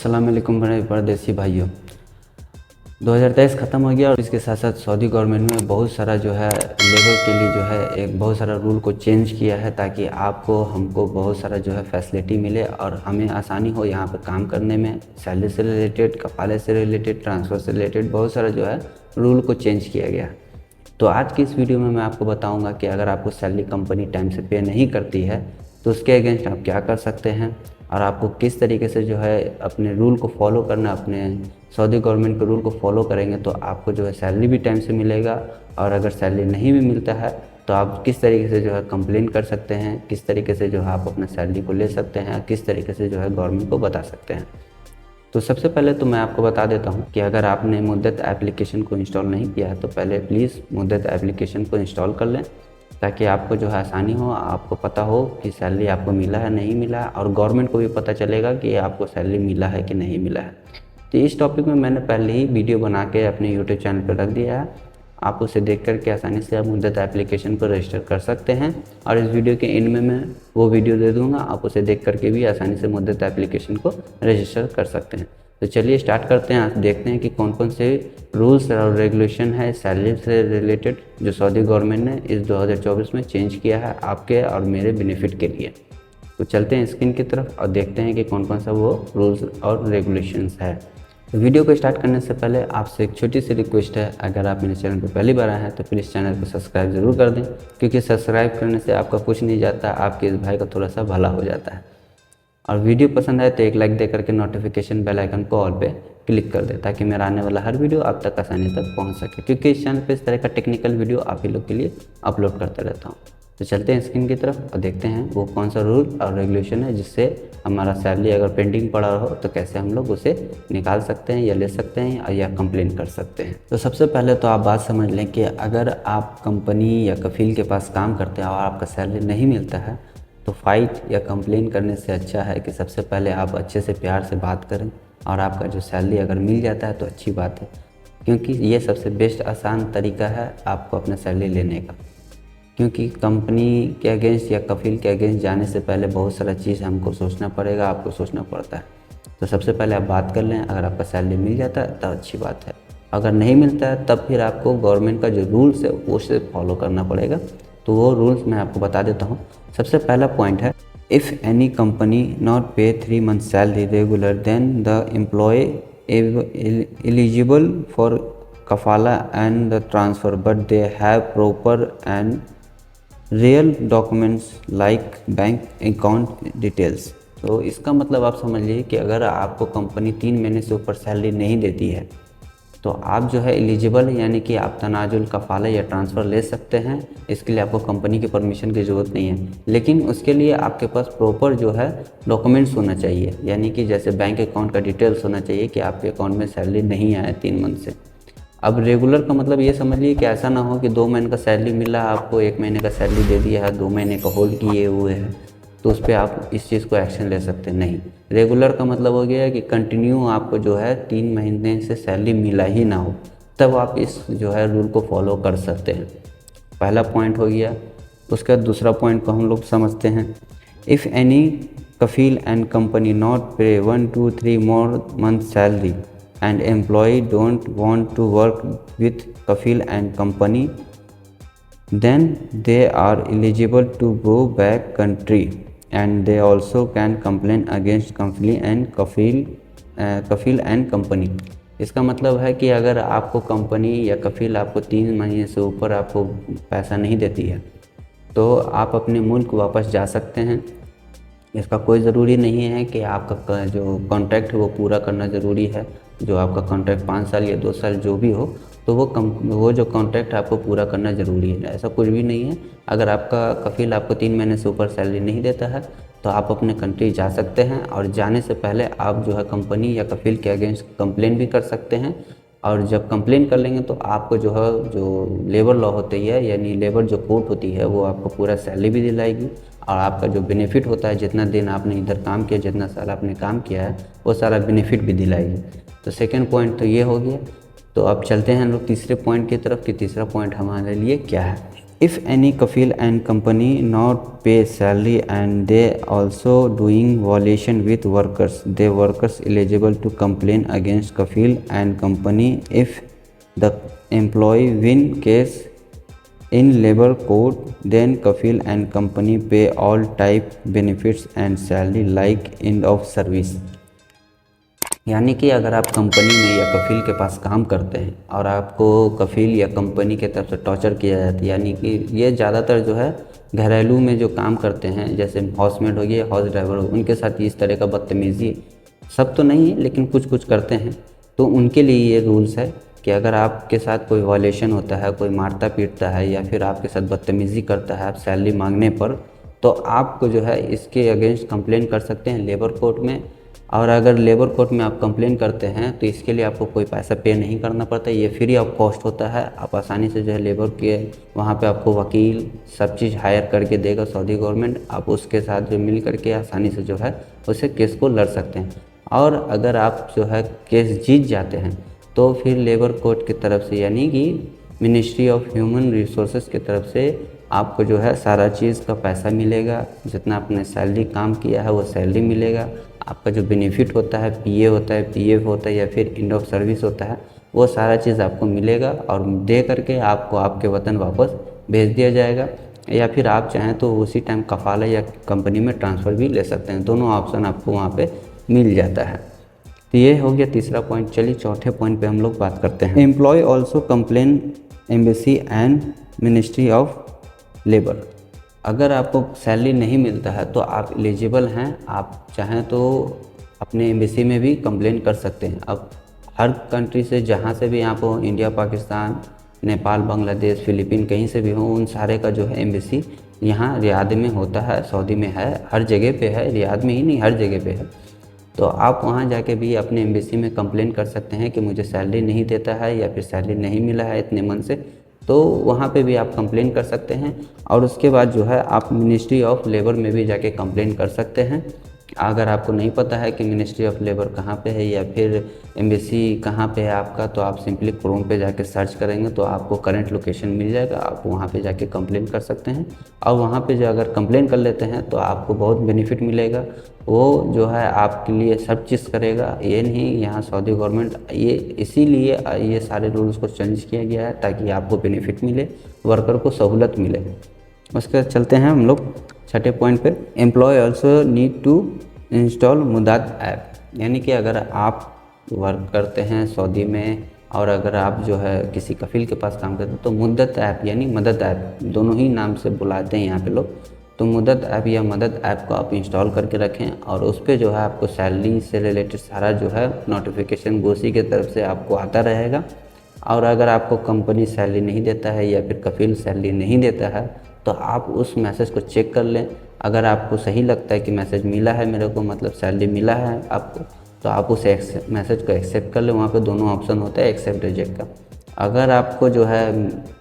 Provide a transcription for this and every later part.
अस्सलाम वालेकुम मेरे परदेसी भाइयों। 2023 ख़त्म हो गया और इसके साथ साथ सऊदी गवर्नमेंट ने बहुत सारा जो है लेबर के लिए जो है एक बहुत सारा रूल को चेंज किया है, ताकि आपको हमको बहुत सारा जो है फैसिलिटी मिले और हमें आसानी हो यहाँ पर काम करने में। सैलरी से रिलेटेड, कफाले से रिलेटेड, ट्रांसफ़र से रिलेटेड बहुत सारा जो है रूल को चेंज किया गया। तो आज की इस वीडियो में मैं आपको बताऊँगा कि अगर आपको सैलरी कंपनी टाइम से पे नहीं करती है तो उसके अगेंस्ट आप क्या कर सकते हैं और आपको किस तरीके से जो है अपने रूल को फॉलो करना, अपने सऊदी गवर्नमेंट के रूल को फॉलो करेंगे तो आपको जो है सैलरी भी टाइम से मिलेगा। और अगर सैलरी नहीं भी मिलता है तो आप किस तरीके से जो है कंप्लेन कर सकते हैं, किस तरीके से जो है आप अपना सैलरी को ले सकते हैं, किस तरीके से जो है गवर्नमेंट को बता सकते हैं। तो सबसे पहले तो मैं आपको बता देता हूं कि अगर आपने मुद्दत एप्लीकेशन को इंस्टॉल नहीं किया है तो पहले प्लीज़ मुद्दत एप्लीकेशन को इंस्टॉल कर लें, ताकि आपको जो है आसानी हो, आपको पता हो कि सैलरी आपको मिला है नहीं मिला है, और गवर्नमेंट को भी पता चलेगा कि आपको सैलरी मिला है कि नहीं मिला है। तो इस टॉपिक में मैंने पहले ही वीडियो बना के अपने यूट्यूब चैनल पर रख दिया है, आप उसे देख कर के आसानी से आप मुद्दत एप्लीकेशन को रजिस्टर कर सकते हैं। और इस वीडियो के एंड में मैं वो वीडियो दे दूँगा, आप उसे देख करके भी आसानी से मुद्दत एप्लीकेशन को रजिस्टर कर सकते हैं। तो चलिए स्टार्ट करते हैं। आप देखते हैं कि कौन कौन से रूल्स और रेगुलेशन है सैलरी से रिलेटेड जो सऊदी गवर्नमेंट ने इस 2024 में चेंज किया है आपके और मेरे बेनिफिट के लिए। तो चलते हैं स्क्रीन की तरफ और देखते हैं कि कौन कौन सा वो रूल्स और रेगुलेशंस है। तो वीडियो को स्टार्ट करने से पहले आपसे एक छोटी सी रिक्वेस्ट है, अगर आप मेरे चैनल पर पहली बार आए हैं तो प्लीज़ चैनल को सब्सक्राइब ज़रूर कर दें, क्योंकि सब्सक्राइब करने से आपका कुछ नहीं जाता, आपके इस भाई का थोड़ा सा भला हो जाता है। और वीडियो पसंद आए तो एक लाइक दे करके नोटिफिकेशन बेल आइकन को ऑल पे क्लिक कर दें, ताकि मेरा आने वाला हर वीडियो आप तक आसानी तक पहुंच सके, क्योंकि इस चैनल पे इस तरह का टेक्निकल वीडियो आप ही लोग के लिए अपलोड करता रहता हूं। तो चलते हैं स्क्रीन की तरफ और देखते हैं वो कौन सा रूल और रेगुलेशन है जिससे हमारा सैलरी अगर पेंडिंग पड़ा हो तो कैसे हम लोग उसे निकाल सकते हैं या ले सकते हैं या कंप्लेन कर सकते हैं। तो सबसे पहले तो आप बात समझ लें कि अगर आप कंपनी या कफील के पास काम करते हैं और आपका सैलरी नहीं मिलता है तो फाइट या कंप्लेन करने से अच्छा है कि सबसे पहले आप अच्छे से प्यार से बात करें, और आपका जो सैलरी अगर मिल जाता है तो अच्छी बात है, क्योंकि ये सबसे बेस्ट आसान तरीका है आपको अपना सैलरी लेने का। क्योंकि कंपनी के अगेंस्ट या कफील के अगेंस्ट जाने से पहले बहुत सारा चीज़ हमको सोचना पड़ेगा, आपको सोचना पड़ता है। तो सबसे पहले आप बात कर लें, अगर आपका सैलरी मिल जाता है तो अच्छी बात है, अगर नहीं मिलता है तब फिर आपको गवर्नमेंट का जो रूल्स है वो उसे फॉलो करना पड़ेगा। तो वो रूल्स मैं आपको बता देता हूँ। सबसे पहला पॉइंट है, if any company not pay 3 month salary regular then the employee eligible for कफाला and the transfer but they have proper and real documents like bank account details. तो इसका मतलब आप समझ लीजिए कि अगर आपको कंपनी 3 महीने से ऊपर सैलरी नहीं देती है तो आप जो है एलिजिबल है, यानी कि आप तनाजुल, कफाला या ट्रांसफ़र ले सकते हैं। इसके लिए आपको कंपनी की परमिशन की ज़रूरत नहीं है, लेकिन उसके लिए आपके पास प्रॉपर जो है डॉक्यूमेंट्स होना चाहिए, यानी कि जैसे बैंक अकाउंट का डिटेल्स होना चाहिए कि आपके अकाउंट में सैलरी नहीं आया 3 मंथ से। अब रेगुलर का मतलब ये समझ लीजिए कि ऐसा ना हो कि 2 महीने का सैलरी मिला, आपको 1 महीने का सैलरी दे दिया है, 2 महीने का होल्ड किए हुए है, तो उस पर आप इस चीज़ को एक्शन ले सकते नहीं। रेगुलर का मतलब हो गया कि कंटिन्यू आपको जो है 3 महीने से सैलरी मिला ही ना हो, तब आप इस जो है रूल को फॉलो कर सकते हैं। पहला पॉइंट हो गया। उसका दूसरा पॉइंट को हम लोग समझते हैं। इफ़ एनी कफील and company not pay 1 2 3 more month salary and employee don't want to work with kafil and company, then they are eligible to go back country and they also can complain against kafil and company। इसका मतलब है कि अगर आपको company या कफील आपको 3 महीने से ऊपर आपको पैसा नहीं देती है तो आप अपने मुल्क वापस जा सकते हैं। इसका कोई ज़रूरी नहीं है कि आपका जो कॉन्ट्रैक्ट है वो पूरा करना ज़रूरी है। जो आपका कॉन्ट्रैक्ट 5 साल या 2 साल जो भी हो, तो वो जो कॉन्ट्रैक्ट आपको पूरा करना ज़रूरी है, ऐसा कुछ भी नहीं है। अगर आपका कफील आपको 3 महीने से ऊपर सैलरी नहीं देता है तो आप अपने कंट्री जा सकते हैं, और जाने से पहले आप जो है कंपनी या कफील के अगेंस्ट कंप्लेन भी कर सकते हैं। और जब कंप्लेन कर लेंगे तो आपको जो है जो लेबर लॉ होती है, यानी लेबर जो कोर्ट होती है, वो आपको पूरा सैलरी भी दिलाएगी, और आपका जो बेनिफिट होता है, जितना दिन आपने इधर काम किया, जितना साल आपने काम किया है, वो सारा बेनिफिट भी दिलाएगी। तो सेकंड पॉइंट तो ये हो गया। तो अब चलते हैं हम लोग तीसरे पॉइंट की तरफ कि तीसरा पॉइंट हमारे लिए क्या है। If any kafil and company not pay salary and they also doing violation with workers, the workers eligible to complain against kafil and company. If the employee win case in labor court, then kafil and company pay all type benefits and salary like end of service. यानी कि अगर आप company में या कफ़ील के पास काम करते हैं और आपको कफ़ील या कंपनी के तरफ से टॉर्चर किया जाता है, यानी कि ये ज़्यादातर जो है घरेलू में जो काम करते हैं, जैसे हाउसमेट हो गया, हाउस ड्राइवर हो, उनके साथ इस तरह का बदतमीज़ी, सब तो नहीं है लेकिन कुछ कुछ करते हैं, तो उनके लिए ये रूल्स है कि अगर आपके साथ कोई वायलेशन होता है, कोई मारता पीटता है या फिर आपके साथ बदतमीज़ी करता है आप सैलरी मांगने पर, तो आपको जो है इसके अगेंस्ट कंप्लेन कर सकते हैं लेबर कोर्ट में। और अगर लेबर कोर्ट में आप कंप्लेन करते हैं तो इसके लिए आपको कोई पैसा पे नहीं करना पड़ता, ये फ्री ऑफ कॉस्ट होता है। आप आसानी से जो है लेबर के वहाँ पे आपको वकील सब चीज़ हायर करके देगा सऊदी गवर्नमेंट, आप उसके साथ जो मिल करके आसानी से जो है उसे केस को लड़ सकते हैं। और अगर आप जो है केस जीत जाते हैं तो फिर लेबर कोर्ट की तरफ से, यानी कि मिनिस्ट्री ऑफ ह्यूमन रिसोर्सेज की तरफ से आपको जो है सारा चीज़ का पैसा मिलेगा, जितना आपने सैलरी काम किया है वो सैलरी मिलेगा। आपका जो बेनिफिट होता है, पीए होता है, पीएफ होता है या फिर एंड ऑफ सर्विस होता है, वो सारा चीज़ आपको मिलेगा और दे करके आपको आपके वतन वापस भेज दिया जाएगा। या फिर आप चाहें तो उसी टाइम कफाला या कंपनी में ट्रांसफ़र भी ले सकते हैं, दोनों ऑप्शन आपको वहाँ पे मिल जाता है। तो ये हो गया तीसरा पॉइंट। चलिए चौथे पॉइंट पे हम लोग बात करते हैं। Employee also complain embassy and ministry of labour. अगर आपको सैलरी नहीं मिलता है तो आप एलिजिबल हैं, आप चाहें तो अपने एम्बेसी में भी कंप्लेन कर सकते हैं। अब हर कंट्री से जहाँ से भी आप हो, इंडिया, पाकिस्तान, नेपाल, बांग्लादेश, फिलीपीन, कहीं से भी हो, उन सारे का जो है एम्बेसी यहाँ रियाद में होता है, सऊदी में है, हर जगह पे है, रियाद में ही नहीं हर जगह पे है। तो आप वहाँ जाके भी अपने एम्बेसी में कंप्लेन कर सकते हैं कि मुझे सैलरी नहीं देता है या फिर सैलरी नहीं मिला है इतने मंथ से, तो वहाँ पे भी आप कंप्लेन कर सकते हैं। और उसके बाद जो है आप मिनिस्ट्री ऑफ लेबर में भी जाके कंप्लेन कर सकते हैं। अगर आपको नहीं पता है कि मिनिस्ट्री ऑफ लेबर कहाँ पे है या फिर एम्बेसी कहाँ पे है आपका, तो आप सिंपली क्रोम पे जाके सर्च करेंगे तो आपको करंट लोकेशन मिल जाएगा, आप वहाँ पे जाके कंप्लेन कर सकते हैं। और वहाँ पे जो अगर कंप्लेन कर लेते हैं तो आपको बहुत बेनिफिट मिलेगा, वो जो है आपके लिए सब चीज़ करेगा। ये नहीं, यहाँ सऊदी गवर्नमेंट ये इसीलिए ये सारे रूल्स को चेंज किया गया है ताकि आपको बेनिफिट मिले, वर्कर को सहूलत मिले। उसके बाद चलते हैं हम लोग छठे पॉइंट पे। Employee also need to install मुद्दत ऐप, यानी कि अगर आप वर्क करते हैं सऊदी में और अगर आप जो है किसी कफील के पास काम करते हैं तो मुद्दत ऐप यानी मदद ऐप, दोनों ही नाम से बुलाते हैं यहाँ पे लोग, तो मुद्दत ऐप या मदद ऐप को आप इंस्टॉल करके रखें और उस पर जो है आपको सैलरी से रिलेटेड सारा जो है नोटिफिकेशन गोसी की तरफ से आपको आता रहेगा। और अगर आपको कंपनी सैलरी नहीं देता है या फिर कफील सैलरी नहीं देता है तो आप उस मैसेज को चेक कर लें। अगर आपको सही लगता है कि मैसेज मिला है मेरे को, मतलब सैलरी मिला है आपको, तो आप उस मैसेज को एक्सेप्ट कर लें। वहाँ पे दोनों ऑप्शन होता है एक्सेप्ट रिजेक्ट का। अगर आपको जो है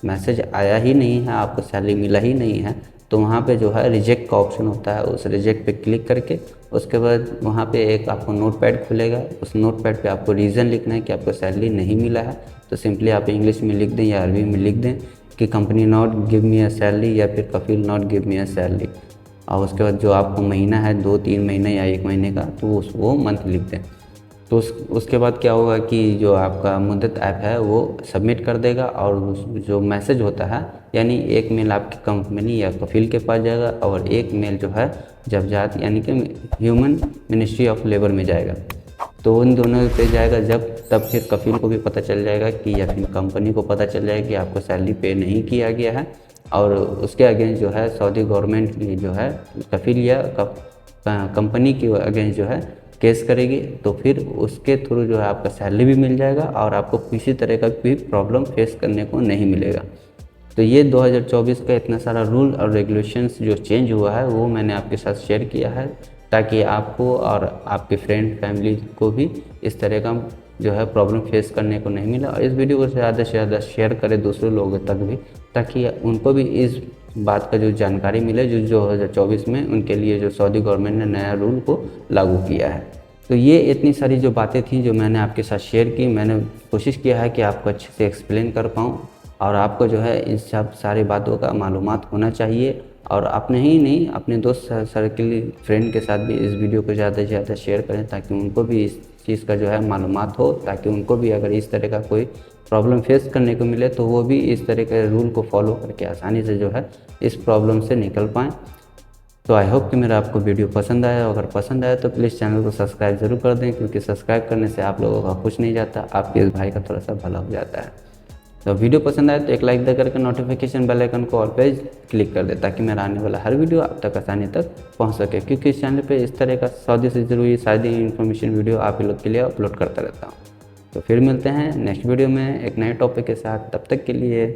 मैसेज आया ही नहीं है, आपको सैलरी मिला ही नहीं है, तो वहाँ पे जो है रिजेक्ट का ऑप्शन होता है, उस रिजेक्ट पे क्लिक करके उसके बाद वहाँ पे एक आपको नोटपैड खुलेगा, उस नोटपैड पे आपको रीज़न लिखना है कि आपको सैलरी नहीं मिला है। तो सिंपली आप इंग्लिश में लिख दें या अरबी में लिख दें कि company not give me a salary या फिर कफील not give me a salary. और उसके बाद जो आपको महीना है 2-3 महीने या 1 महीने का, तो वो मंथ लिख दें। तो उसके बाद क्या होगा कि जो आपका मुद्दत ऐप है वो सबमिट कर देगा और जो मैसेज होता है, यानी एक मेल आपकी कंपनी या कफील के पास जाएगा और एक मेल जो है जब यानी कि ह्यूमन मिनिस्ट्री ऑफ लेबर में जाएगा। तो उन दोनों पे जाएगा जब, तब फिर कफील को भी पता चल जाएगा कि या फिर कंपनी को पता चल जाएगा कि आपको सैलरी पे नहीं किया गया है और उसके अगेंस्ट जो है सऊदी गवर्नमेंट जो है कफील या कंपनी के अगेंस्ट जो है केस करेगी। तो फिर उसके थ्रू जो है आपका सैलरी भी मिल जाएगा और आपको किसी तरह का भी प्रॉब्लम फेस करने को नहीं मिलेगा। तो ये 2024 का इतना सारा रूल और रेगुलेशंस जो चेंज हुआ है वो मैंने आपके साथ शेयर किया है ताकि आपको और आपके फ्रेंड फैमिली को भी इस तरह का जो है प्रॉब्लम फेस करने को नहीं मिला। और इस वीडियो को ज़्यादा से ज़्यादा शेयर करें दूसरे लोगों तक भी, ताकि उनको भी इस बात का जो जानकारी मिले जो 2024 में उनके लिए जो सऊदी गवर्नमेंट ने नया रूल को लागू किया है। तो ये इतनी सारी जो बातें थी जो मैंने आपके साथ शेयर की, मैंने कोशिश किया है कि आपको अच्छे से एक्सप्लेन कर पाऊँ और आपको जो है इन सब सारी बातों का मालूमात होना चाहिए। और अपने ही नहीं, अपने दोस्त सर्किल फ्रेंड के साथ भी इस वीडियो को ज़्यादा से ज़्यादा शेयर करें, ताकि उनको भी इस चीज़ का जो है मालूमात हो, ताकि उनको भी अगर इस तरह का कोई प्रॉब्लम फेस करने को मिले तो वो भी इस तरह के रूल को फॉलो करके आसानी से जो है इस प्रॉब्लम से निकल पाएँ। तो आई होप कि मेरा आपको वीडियो पसंद आया। अगर पसंद आया तो प्लीज़ चैनल को सब्सक्राइब ज़रूर कर दें, क्योंकि सब्सक्राइब करने से आप लोगों का कुछ नहीं जाता, आपके इस भाई का थोड़ा सा भला हो जाता है। तो वीडियो पसंद आए तो एक लाइक दे करके नोटिफिकेशन बेल आइकन को ऑल पे क्लिक कर दे, ताकि मेरा आने वाला हर वीडियो आप तक आसानी तक पहुंच सके, क्योंकि इस चैनल पे इस तरह का सौदे से ज़रूरी सारी इन्फॉर्मेशन वीडियो आप लोग के लिए अपलोड करता रहता हूँ। तो फिर मिलते हैं नेक्स्ट वीडियो में एक नए टॉपिक के साथ, तब तक के लिए